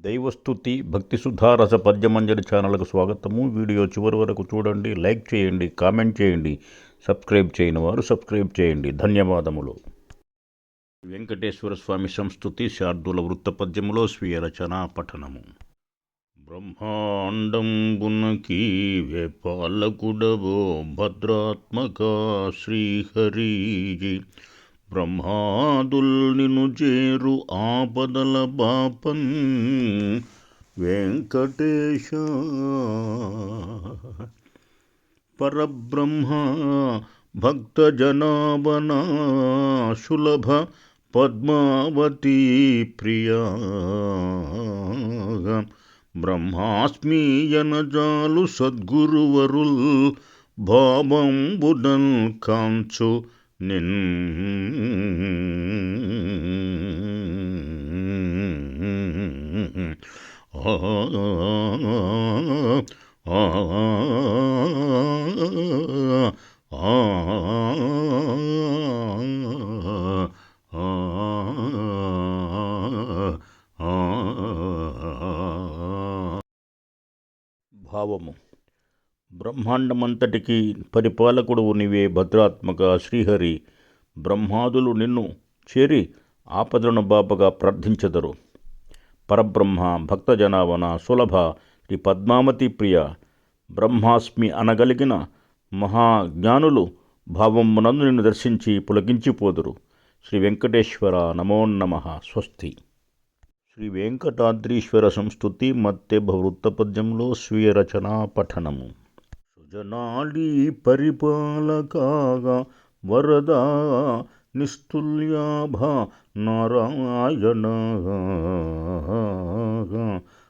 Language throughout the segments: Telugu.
దైవస్తుతి భక్తి సుధారస పద్యమంజరి ఛానల్కు స్వాగతము. వీడియో చివరి వరకు చూడండి, లైక్ చేయండి, కామెంట్ చేయండి. సబ్స్క్రైబ్ చేయని వారు సబ్స్క్రైబ్ చేయండి. ధన్యవాదములు. వెంకటేశ్వర స్వామి సంస్తుతి శార్దూల వృత్త పద్యములో స్వీయ రచన పఠనము. బ్రహ్మాండంబునకి వేపాలకుడవో భద్రాత్మక శ్రీహరి, బ్రహ్మాదుల్ నిను చేరు ఆపదల బాపన్ వెంకటేశ. పరబ్రహ్మ భక్త జనాభన సులభ పద్మావతీ ప్రియా, బ్రహ్మాస్మీయనజాలు సద్గురువరుల్ భావంబుడన్ కాంచు నిన్. భావము. బ్రహ్మాండమంతటికి పరిపాలకుడు నీవే భద్రాత్మక శ్రీహరి, బ్రహ్మాదులు నిన్ను చేరి ఆపదలను బాపగా ప్రార్థించెదరు. పరబ్రహ్మ భక్తజనావన సులభ శ్రీ పద్మావతి ప్రియ, బ్రహ్మాస్మి అనగలిగిన మహాజ్ఞానులు భావమునందు నిన్ను దర్శించి పులకించిపోదురు. శ్రీ వెంకటేశ్వర నమో నమః. స్వస్తి. శ్రీ వెంకటాద్రీశ్వర సంస్తుతి మత్తెభ వృత్తపద్యంలో స్వీయ రచనా పఠనము. సుజనాళీ పరిపాలకాగా వరదా నిస్తుల్యాభ నారాయణ,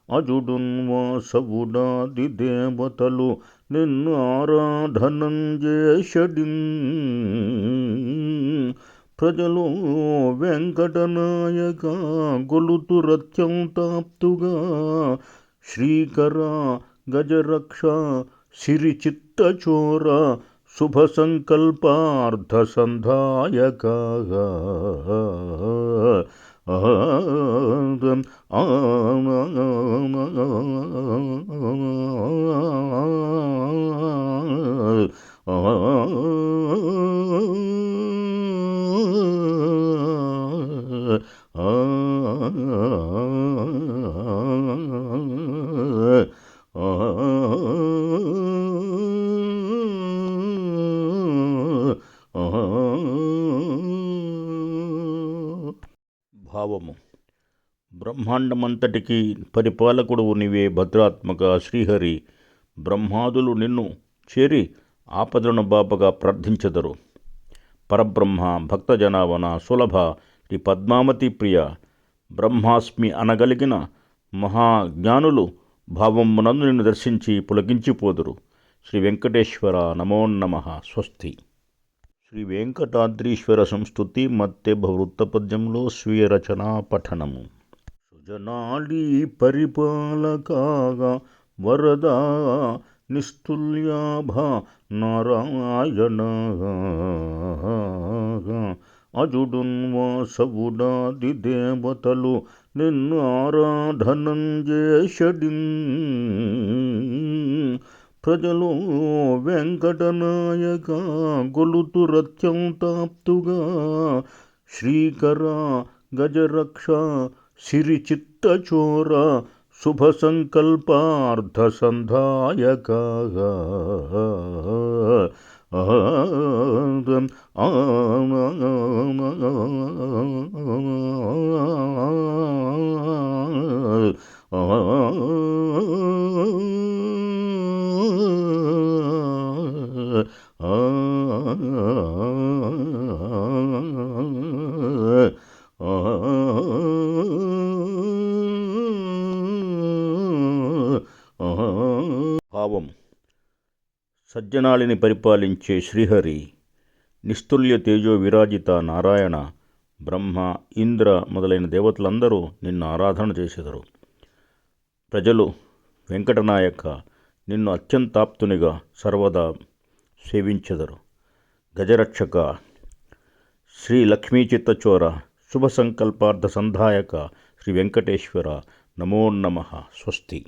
అజుడున్ వాసవుడాది దేవతలు నిన్ను ఆరాధనం చేషడిన్. ప్రజలు వెంకటనాయక గొలుతురత్యంతాప్తుగా, శ్రీకర గజరక్ష సిరిచిత్తచోర శుభ సంకల్పార్థ సంధాయక. భావము. బ్రహ్మాండమంతటికి పరిపాలకుడు నీవే భద్రాత్మక శ్రీహరి, బ్రహ్మాదులు నిన్ను చేరి ఆపదలను బాపగా ప్రార్థించెదరు. పరబ్రహ్మ భక్తజనావన సులభ శ్రీ పద్మావతి ప్రియ, బ్రహ్మాస్మి అనగలిగిన మహాజ్ఞానులు భావమునందు నిన్ను దర్శించి పులకించిపోదురు. శ్రీ వెంకటేశ్వర నమో నమః. స్వస్తి. శ్రీ వెంకటాద్రీశ్వర సంస్తుతి మత్తెభ వృత్తపద్యంలో స్వీయ రచనా పఠనము. సుజనాళీ పరిపాలకాగా వరదా నిస్తుల్యాభ నారాయణ, అజుడున్ వాసవుడాది దేవతలు నిన్ను ఆరాధనం చేషడిన్. ప్రజలు వెంకటనాయక గొలుతురత్యంతాప్తుగా, శ్రీకర గజరక్ష సిరిచిత్తచోర శుభ సంకల్పార్థ సంధాయక. భావం. సజ్జనాళిని పరిపాలించే శ్రీహరి, నిస్తుల్య తేజో విరాజిత నారాయణ, బ్రహ్మ ఇంద్ర మొదలైన దేవతలందరూ నిన్ను ఆరాధన చేసెదరు. ప్రజలు వెంకటనాయక నిన్ను అత్యంతాప్తునిగా సర్వదా సేవించెదరు. గజరక్షక శ్రీ లక్ష్మీ చిత్తచోర శుభ సంకల్పార్థ సంధాయక శ్రీ వెంకటేశ్వర నమో నమః. స్వస్తి.